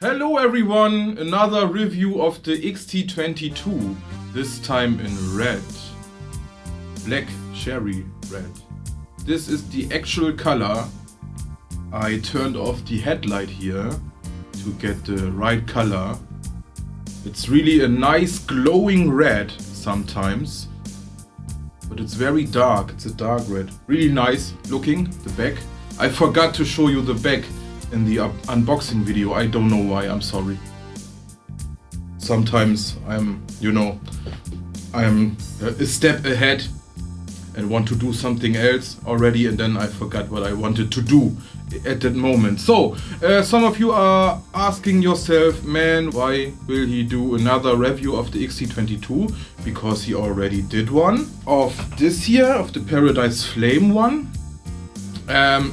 Hello everyone, another review of the XT-22, this time in red. Black cherry red. This is the actual color. I turned off the headlight here to get the right color. It's really a nice glowing red sometimes, but it's very dark. It's a dark red. Really nice looking, the back. I forgot to show you the back in the unboxing video. I don't know why, I'm sorry. Sometimes I'm a step ahead and want to do something else already, and then I forgot what I wanted to do at that moment. So, some of you are asking yourself, man, why will he do another review of the XT-22? Because he already did one of this year, of the Paradise Flame one.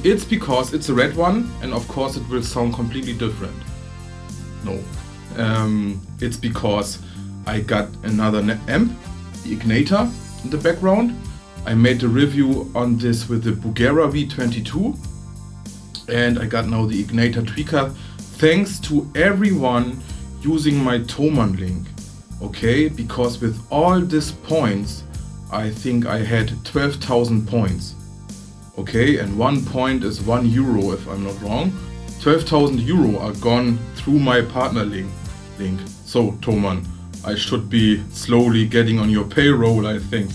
It's because it's a red one, and of course it will sound completely different. No. It's because I got another amp, the Ignator, in the background. I made a review on this with the Bugera V22, and I got now the Ignator tweaker thanks to everyone using my Thomann link. Okay, because with all these points, I think I had 12,000 points. Okay, and 1 point is €1 if I'm not wrong. 12,000 euro are gone through my partner link. So Thomann, I should be slowly getting on your payroll, I think.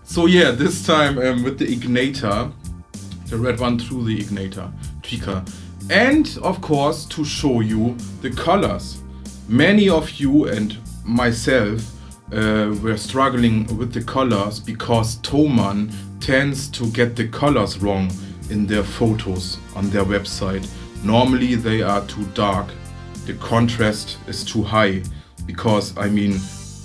So yeah, this time with the Ignator, the red one through the Ignator tweaker. And of course to show you the colors. Many of you and myself were struggling with the colors because Thomann tends to get the colors wrong in their photos on their website. Normally they are too dark, the contrast is too high, because I mean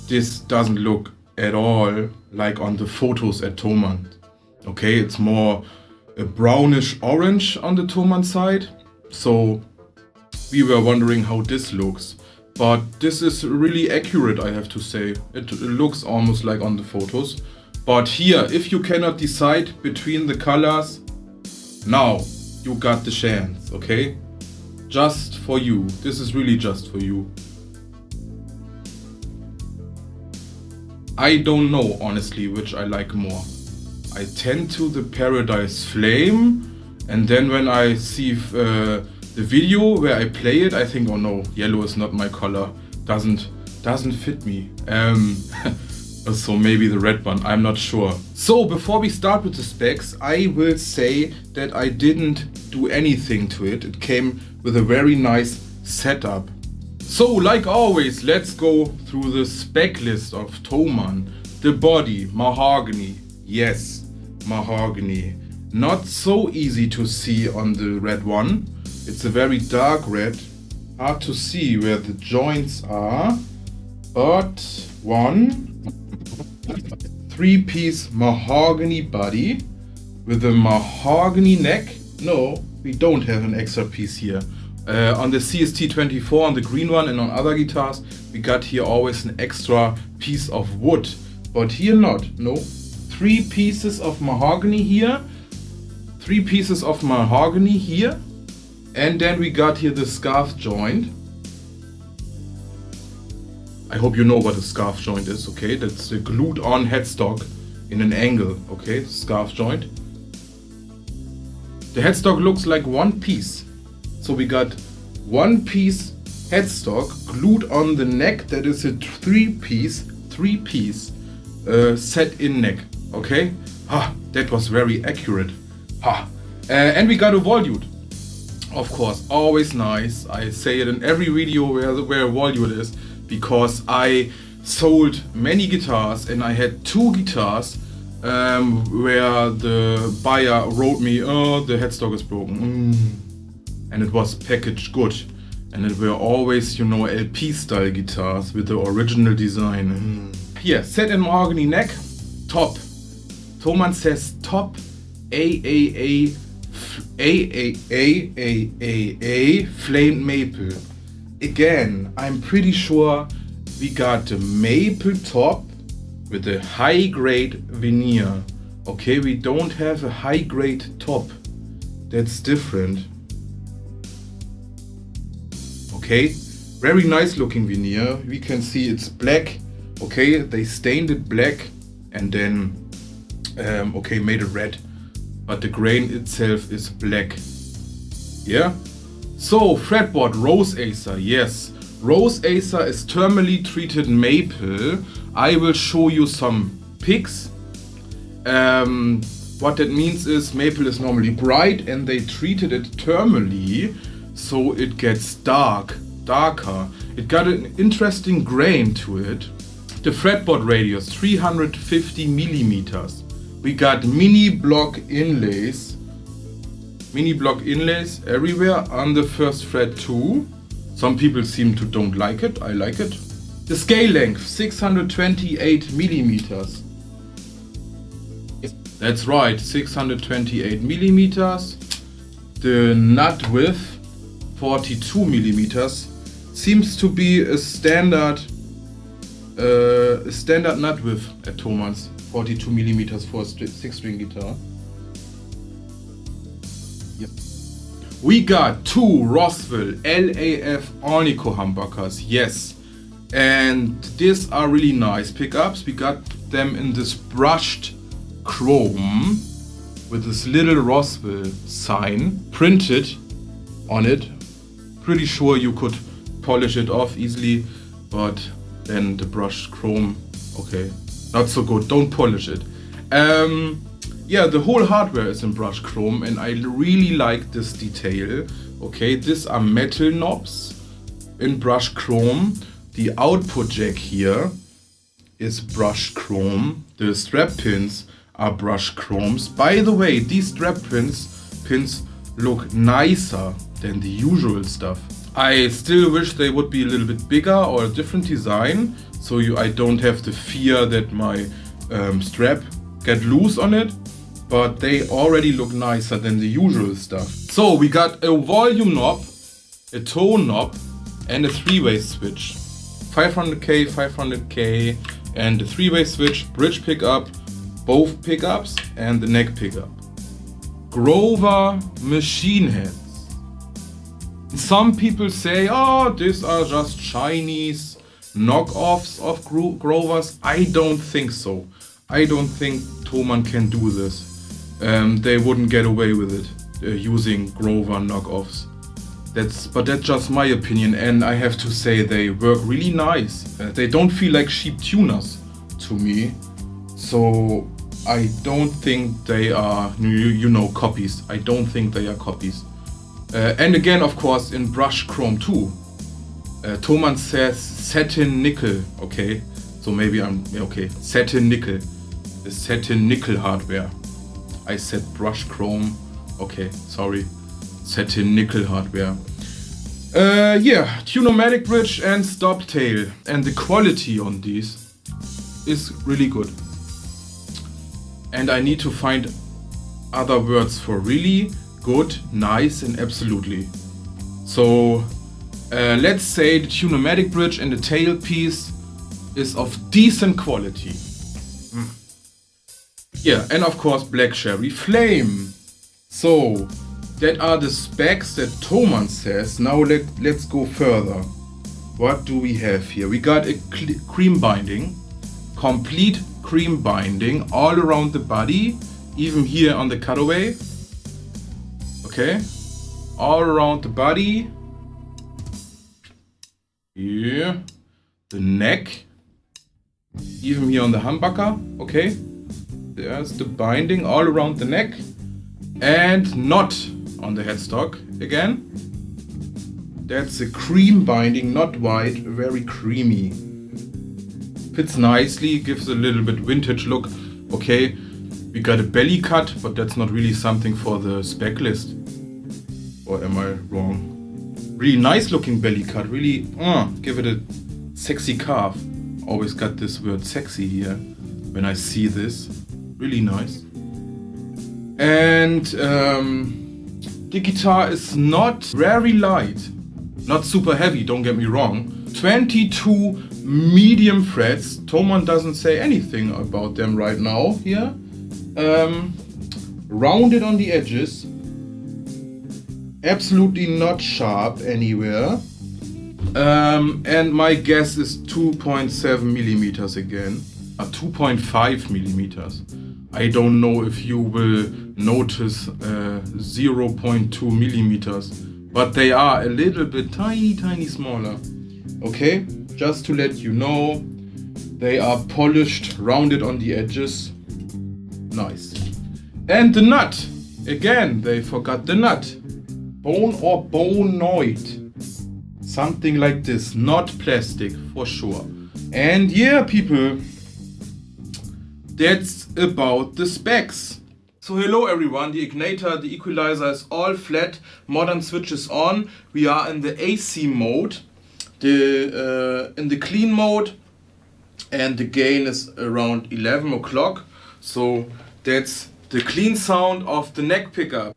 this doesn't look at all like on the photos at Thomann. Okay, it's more a brownish orange on the Thomann side, so we were wondering how this looks. But this is really accurate, I have to say. It looks almost like on the photos. But here, if you cannot decide between the colors, now you got the chance, okay? Just for you. This is really just for you. I don't know, honestly, which I like more. I tend to the Paradise Flame, and then when I see the video where I play it, I think, oh no, yellow is not my color. Doesn't fit me. So maybe the red one, I'm not sure. So before we start with the specs, I will say that I didn't do anything to it. It came with a very nice setup. So like always, let's go through the spec list of Thomann. The body, mahogany. Yes, mahogany. Not so easy to see on the red one. It's a very dark red. Hard to see where the joints are. But one 3-piece mahogany body with a mahogany neck. No, we don't have an extra piece here. On the XT-24, on the green one, and on other guitars, we got here always an extra piece of wood. But here not, no. 3 pieces of mahogany here. 3 pieces of mahogany here. And then we got here the scarf joint. I hope you know what a scarf joint is, okay? That's the glued on headstock in an angle, okay? Scarf joint. The headstock looks like one piece. So we got 1 piece headstock glued on the neck. That is a 3-piece set in neck, okay? That was very accurate. And we got a volute. Of course, always nice. I say it in every video where a volute is, because I sold many guitars and I had 2 guitars where the buyer wrote me, oh, the headstock is broken. And it was packaged good. And it were always, LP style guitars with the original design. Here, set in mahogany neck, top. Thomann says top AAA flamed maple. Again, I'm pretty sure we got the maple top with a high grade veneer. Okay, we don't have a high grade top. That's different. Okay, very nice looking veneer. We can see it's black. Okay, they stained it black and then okay, made it red, but the grain itself is black. Yeah. So fretboard Rose Acer, yes. Rose Acer is thermally treated maple. I will show you some pics. What that means is maple is normally bright and they treated it thermally so it gets darker. It got an interesting grain to it. The fretboard radius 350 millimeters. We got mini block inlays everywhere on the first fret too. Some people seem to don't like it. I like it. The scale length 628 millimeters. That's right, 628 millimeters. The nut width 42 millimeters. Seems to be a standard nut width at Thomann's. 42 millimeters for a 6-string guitar. Yep. We got two Roswell LAF Ornico humbuckers, yes. And these are really nice pickups. We got them in this brushed chrome with this little Roswell sign printed on it. Pretty sure you could polish it off easily, but then the brushed chrome, okay, not so good. Don't polish it. Yeah, the whole hardware is in brushed chrome and I really like this detail. Okay, these are metal knobs in brushed chrome. The output jack here is brushed chrome. The strap pins are brushed chromes. By the way, these strap pins look nicer than the usual stuff. I still wish they would be a little bit bigger or a different design, so I don't have the fear that my strap get loose on it, but they already look nicer than the usual stuff. So we got a volume knob, a tone knob, and a 3-way switch. 500K, 500K, and the 3-way switch, bridge pickup, both pickups, and the neck pickup. Grover machine heads. Some people say, oh, these are just Chinese knockoffs of Grovers. I don't think so. I don't think Thomann can do this. They wouldn't get away with it using Grover knockoffs. But that's just my opinion, and I have to say they work really nice. They don't feel like cheap tuners to me, so I don't think they are, copies. I don't think they are copies. And again, of course, in brushed chrome too. Thomann says satin nickel, okay? So maybe satin nickel. The satin nickel hardware. I said brushed chrome, okay, sorry. Satin nickel hardware. Yeah, Tune-o-matic bridge and stop tail. And the quality on these is really good. And I need to find other words for really, good, nice, and absolutely. So let's say the Tune-o-matic bridge and the tailpiece is of decent quality. Yeah, and of course Black Cherry Flame. So that are the specs that Thomann says. Now let's go further. What do we have here? We got a cream binding, complete cream binding all around the body, even here on the cutaway. Okay, all around the body. Here, the neck, even here on the humbucker. Okay, there's the binding all around the neck, and not on the headstock again. That's a cream binding, not white, very creamy. Fits nicely, gives a little bit vintage look. Okay, we got a belly cut, but that's not really something for the spec list. Or am I wrong? Really nice looking belly cut, really give it a sexy calf. Always got this word sexy here when I see this. Really nice. And the guitar is not very light, not super heavy, don't get me wrong. 22 medium frets. Thomann doesn't say anything about them right now here. Rounded on the edges. Absolutely not sharp anywhere. And my guess is 2.7 millimeters again, 2.5 millimeters. I don't know if you will notice 0.2 millimeters, but they are a little bit tiny smaller. Okay, just to let you know, they are polished, rounded on the edges. Nice. And the nut, again, they forgot the nut. Bone or bonoid. Something like this, not plastic for sure. And yeah, people, that's about the specs. So hello everyone, the ignitor, the equalizer is all flat, modern switch is on. We are in the AC mode, in the clean mode, and the gain is around 11 o'clock. So that's the clean sound of the neck pickup.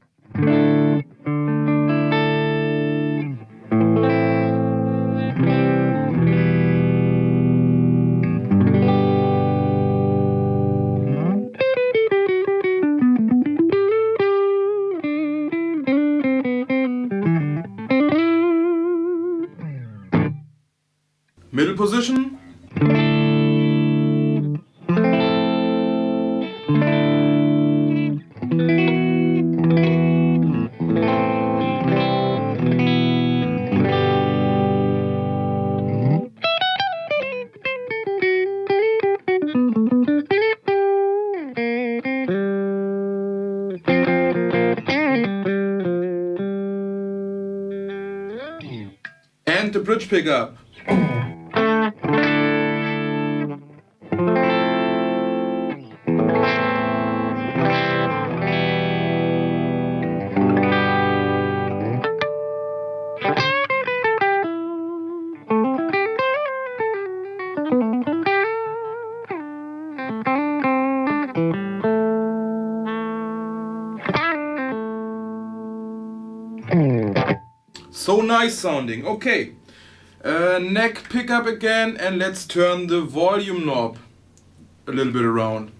Middle position. And the bridge pickup. So nice sounding. Okay, neck pickup again, and let's turn the volume knob a little bit around.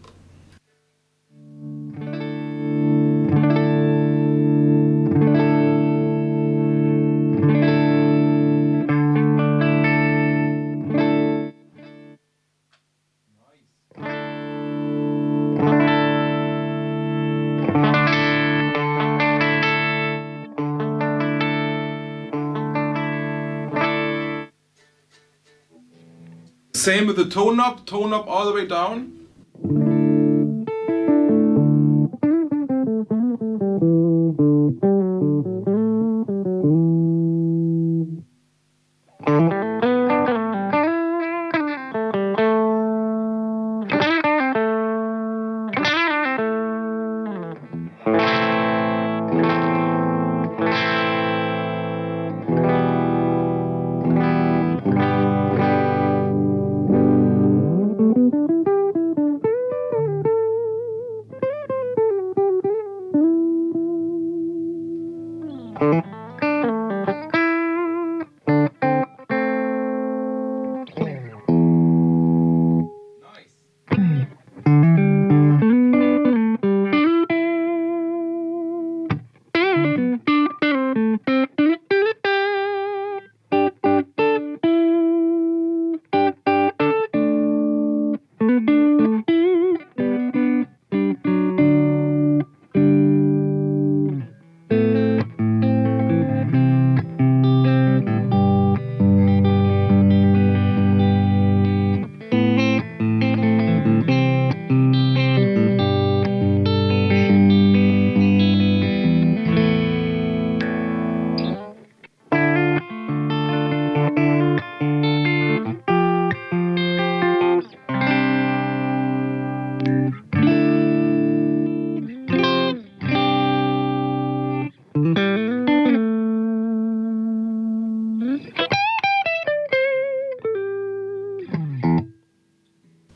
Same with the tone knob all the way down.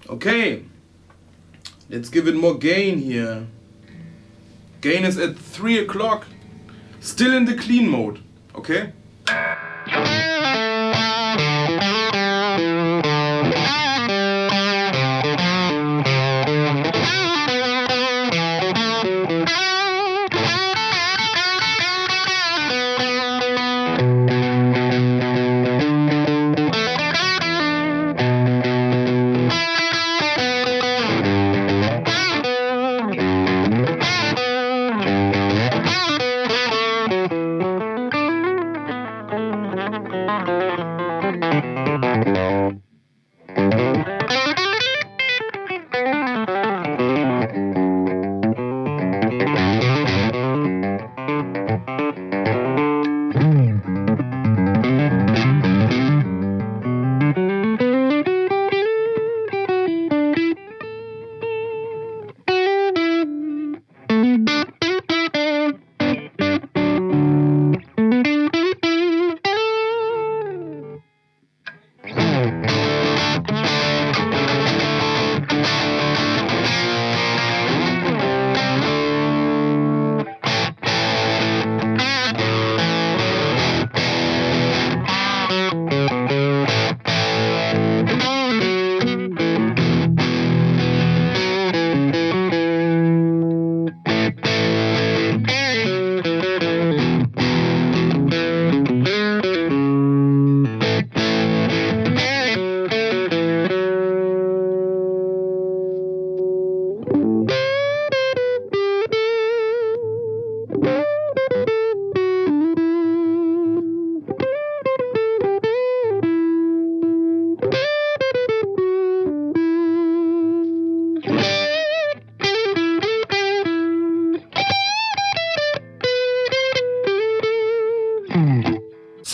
Okay, let's give it more gain here. Gain is at 3 o'clock, still in the clean mode, okay?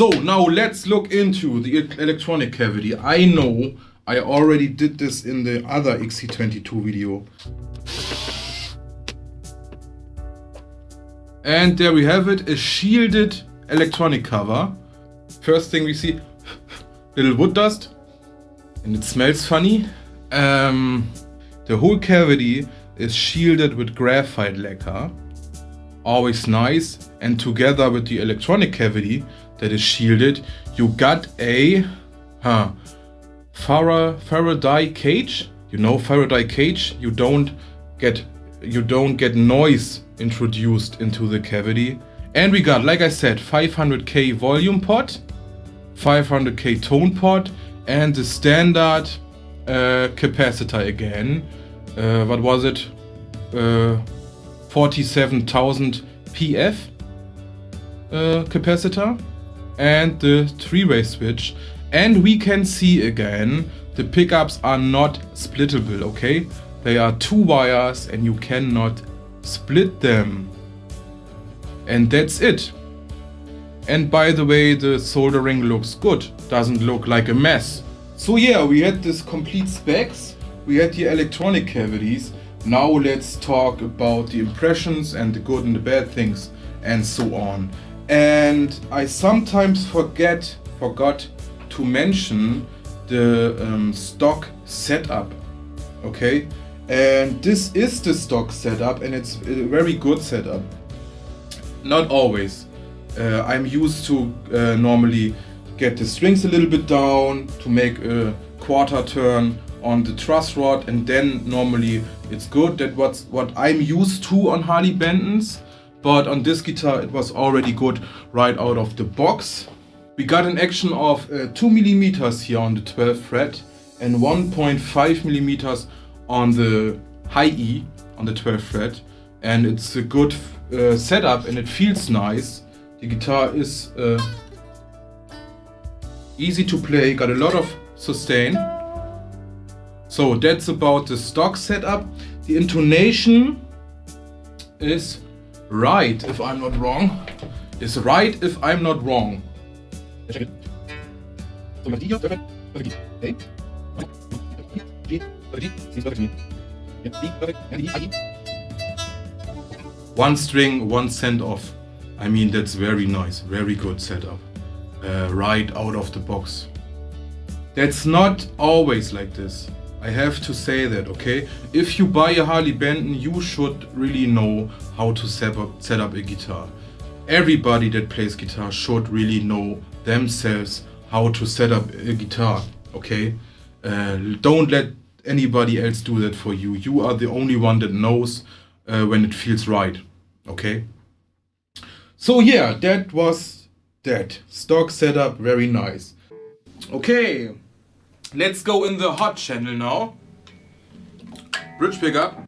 So now let's look into the electronic cavity. I know I already did this in the other XT-22 video. And there we have it, a shielded electronic cover. First thing we see, little wood dust, and it smells funny. The whole cavity is shielded with graphite lacquer, always nice. And together with the electronic cavity that is shielded, you got a Faraday cage. You know Faraday cage. You don't get noise introduced into the cavity. And we got, like I said, 500k volume pot, 500k tone pot, and the standard capacitor again. What was it? 47,000 PF capacitor, and the three-way switch. And we can see again, the pickups are not splittable, okay? They are two wires and you cannot split them. And that's it. And by the way, the soldering looks good, doesn't look like a mess. So yeah, we had this complete specs, we had the electronic cavities. Now let's talk about the impressions and the good and the bad things and so on. And I sometimes forgot to mention the stock setup, okay? And this is the stock setup, and it's a very good setup. Not always. I'm used to normally get the strings a little bit down to make a quarter turn on the truss rod, and then normally it's good. That what I'm used to on Harley Bentons, but on this guitar it was already good right out of the box. We got an action of 2 millimeters here on the 12th fret and 1.5 millimeters on the high E on the 12th fret, and it's a good setup and it feels nice. The guitar is easy to play, got a lot of sustain. So that's about the stock setup. The intonation is right, if I'm not wrong. Is right if I'm not wrong. One string, 1 cent off. I mean, that's very nice, very good setup. Right out of the box. That's not always like this. I have to say that, okay? If you buy a Harley Benton, you should really know how to set up a guitar. Everybody that plays guitar should really know themselves how to set up a guitar, okay? Don't let anybody else do that for you. You are the only one that knows when it feels right, okay? So yeah, that was that. Stock setup, very nice. Okay. Let's go in the hot channel now. Bridge pickup.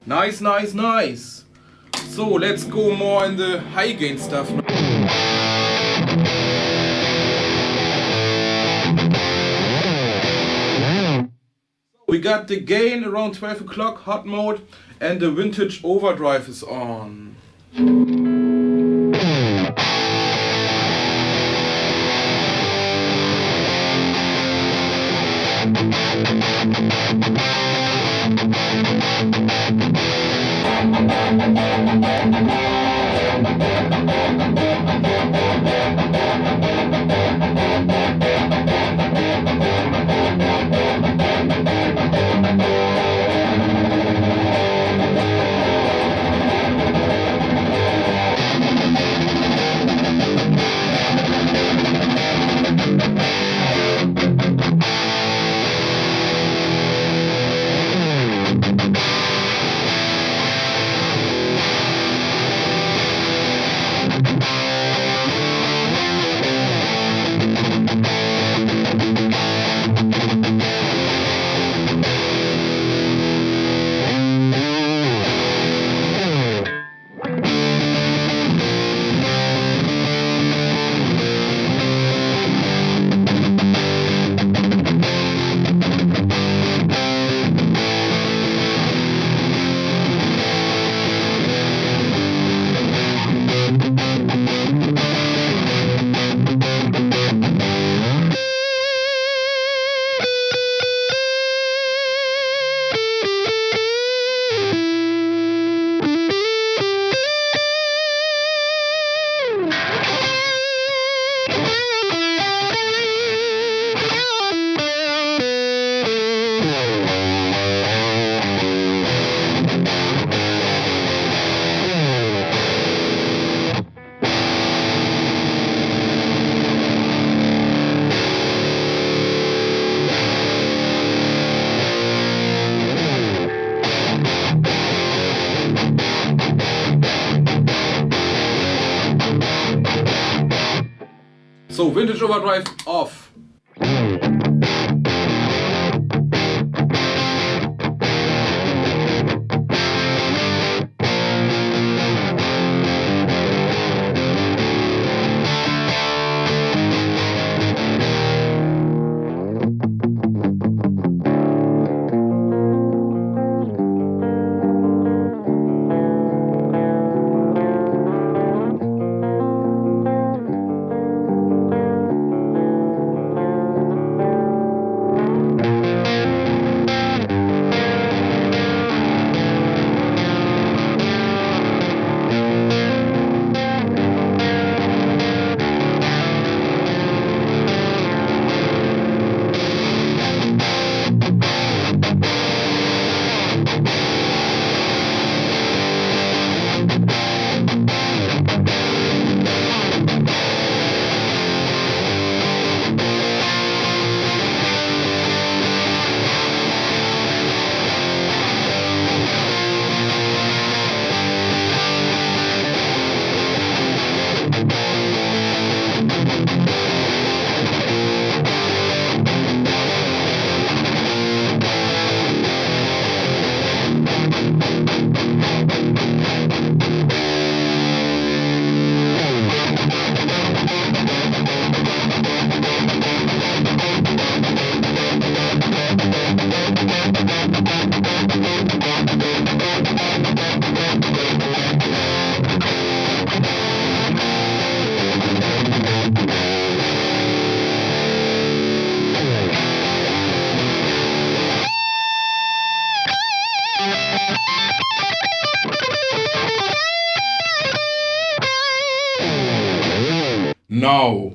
Nice, nice, nice. So let's go more in the high gain stuff. We got the gain around 12 o'clock, hot mode, and the vintage overdrive is on. So vintage overdrive off. Now,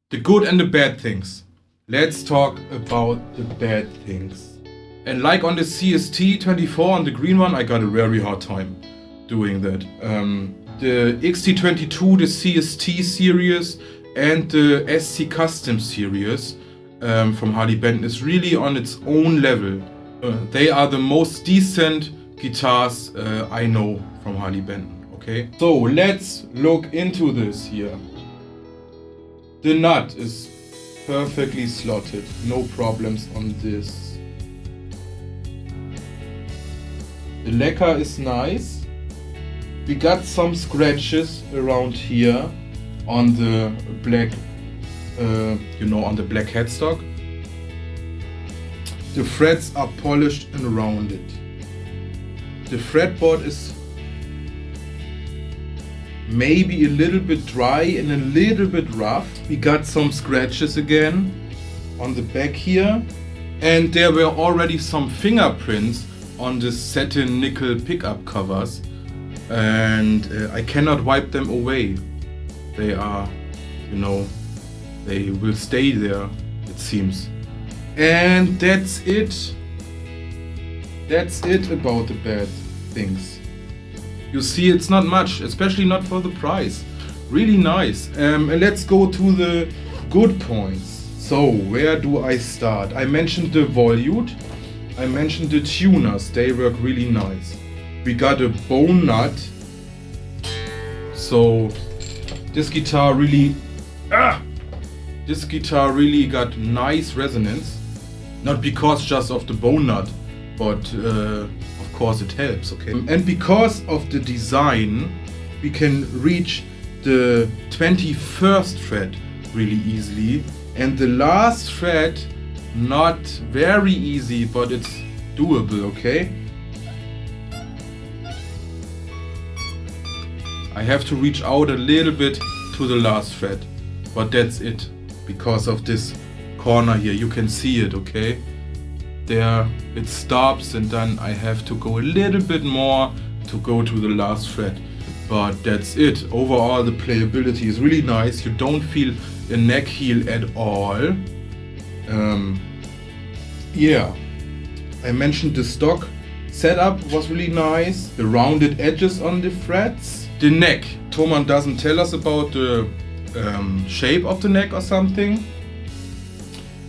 the good and the bad things. Let's talk about the bad things. And like on the XT-24 on the green one, I got a very hard time doing that. The XT-22, the CST series, and the SC Custom series from Harley Benton is really on its own level. They are the most decent guitars I know from Harley Benton, okay? So let's look into this here. The nut is perfectly slotted, no problems on this. The lacquer is nice. We got some scratches around here on the black, on the black headstock. The threads are polished and rounded. The fretboard is maybe a little bit dry and a little bit rough. We got some scratches again on the back here, and there were already some fingerprints on the satin nickel pickup covers, and I cannot wipe them away. They are, they will stay there, it seems. And that's it. That's it about the bad things. You see, it's not much, especially not for the price. Really nice. And let's go to the good points. So, where do I start? I mentioned the volute. I mentioned the tuners. They work really nice. We got a bone nut. So, this guitar really got nice resonance. Not because just of the bone nut, but of course it helps, okay? And because of the design, we can reach the 21st fret really easily, and the last fret not very easy, but it's doable, okay? I have to reach out a little bit to the last fret, but that's it, because of this corner here. You can see it, okay? There it stops, and then I have to go a little bit more to go to the last fret, but that's it. Overall, the playability is really nice. You don't feel a neck heel at all. Yeah, I mentioned the stock setup was really nice. The rounded edges on the frets. The neck. Thomann doesn't tell us about the shape of the neck or something.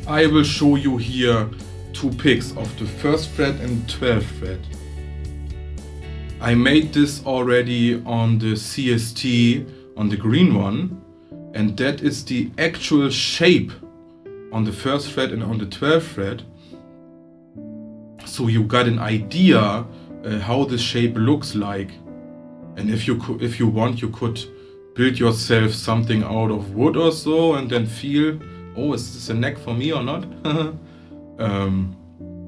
I will show you here two pics of the 1st fret and 12th fret. I made this already on the CST, on the green one, and that is the actual shape on the 1st fret and on the 12th fret. So you got an idea how the shape looks like. And if you want, you could build yourself something out of wood or so, and then feel, oh, is this a neck for me or not?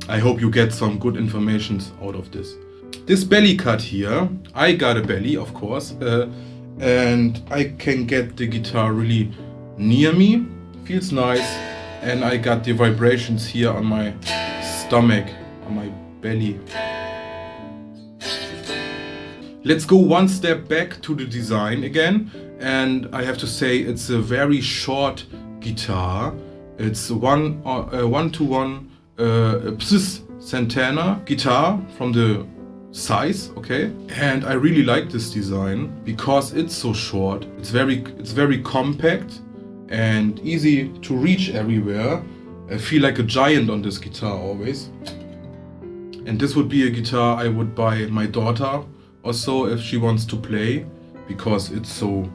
I hope you get some good information out of this. This belly cut here, I got a belly, of course, and I can get the guitar really near me. Feels nice, and I got the vibrations here on my stomach, on my belly. Let's go one step back to the design again, and I have to say it's a very short guitar. It's a one-to-one Santana guitar from the size, okay? And I really like this design because it's so short. It's very compact and easy to reach everywhere. I feel like a giant on this guitar always. And this would be a guitar I would buy my daughter or so if she wants to play, because it's so,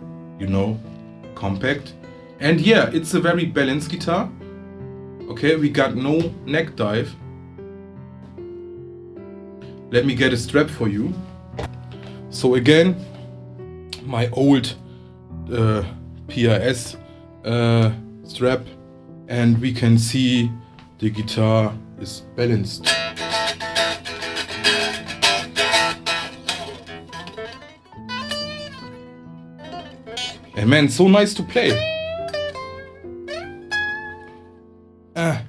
compact. And yeah, it's a very balanced guitar. Okay, we got no neck dive. Let me get a strap for you. So again, my old PRS strap, and we can see the guitar is balanced. And man, so nice to play.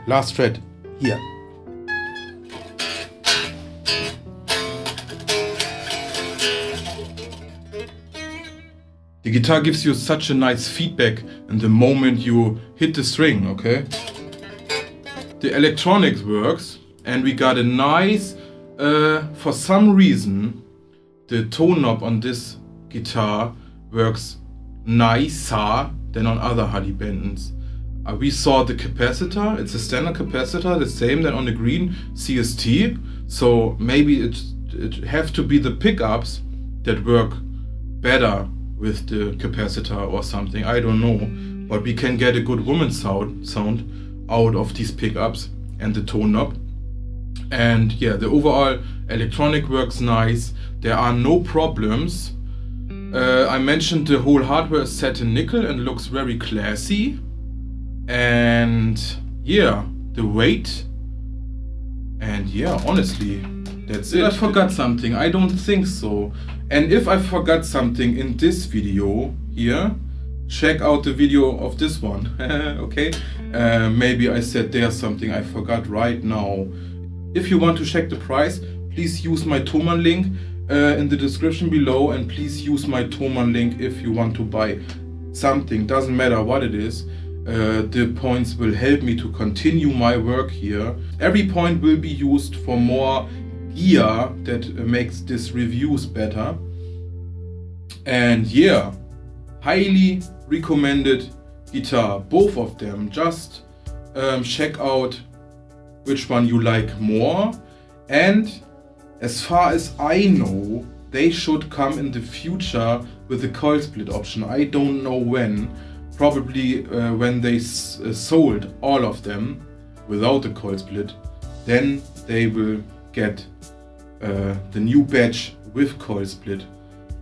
Last fret here. The guitar gives you such a nice feedback in the moment you hit the string, okay? The electronics works, and we got a nice, for some reason, the tone knob on this guitar works nicer than on other Harley Bentons. We saw the capacitor, it's a standard capacitor, the same than on the green CST. So maybe it have to be the pickups that work better with the capacitor or something, I don't know. But we can get a good woman sound out of these pickups and the tone knob. And yeah, the overall electronic works nice. There are no problems. I mentioned the whole hardware is set in nickel and looks very classy. And yeah, the weight. And yeah, honestly, that's it. I forgot something. I don't think so. And if I forgot something in this video here, check out the video of this one. Okay? Maybe I said there's something I forgot right now. If you want to check the price, please use my Thomann link in the description below, and please use my Thomann link if you want to buy something. Doesn't matter what it is. The points will help me to continue my work here. Every point will be used for more gear that makes this reviews better. And yeah, highly recommended guitar, both of them. Just check out which one you like more. And as far as I know, they should come in the future with the coil split option. I don't know when. Probably when they sold all of them without the coil split, then they will get the new badge with coil split.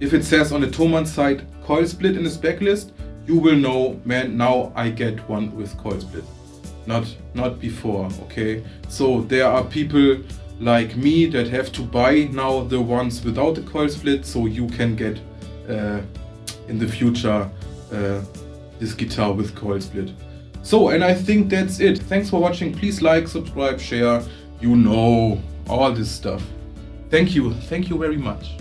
If it says on the Thomann side coil split in the spec list, you will know, man, now I get one with coil split. Not before, okay? So there are people like me that have to buy now the ones without the coil split, so you can get in the future this guitar with coil split. So, and I think that's it. Thanks for watching. Please like, subscribe, share, you know, all this stuff. Thank you very much.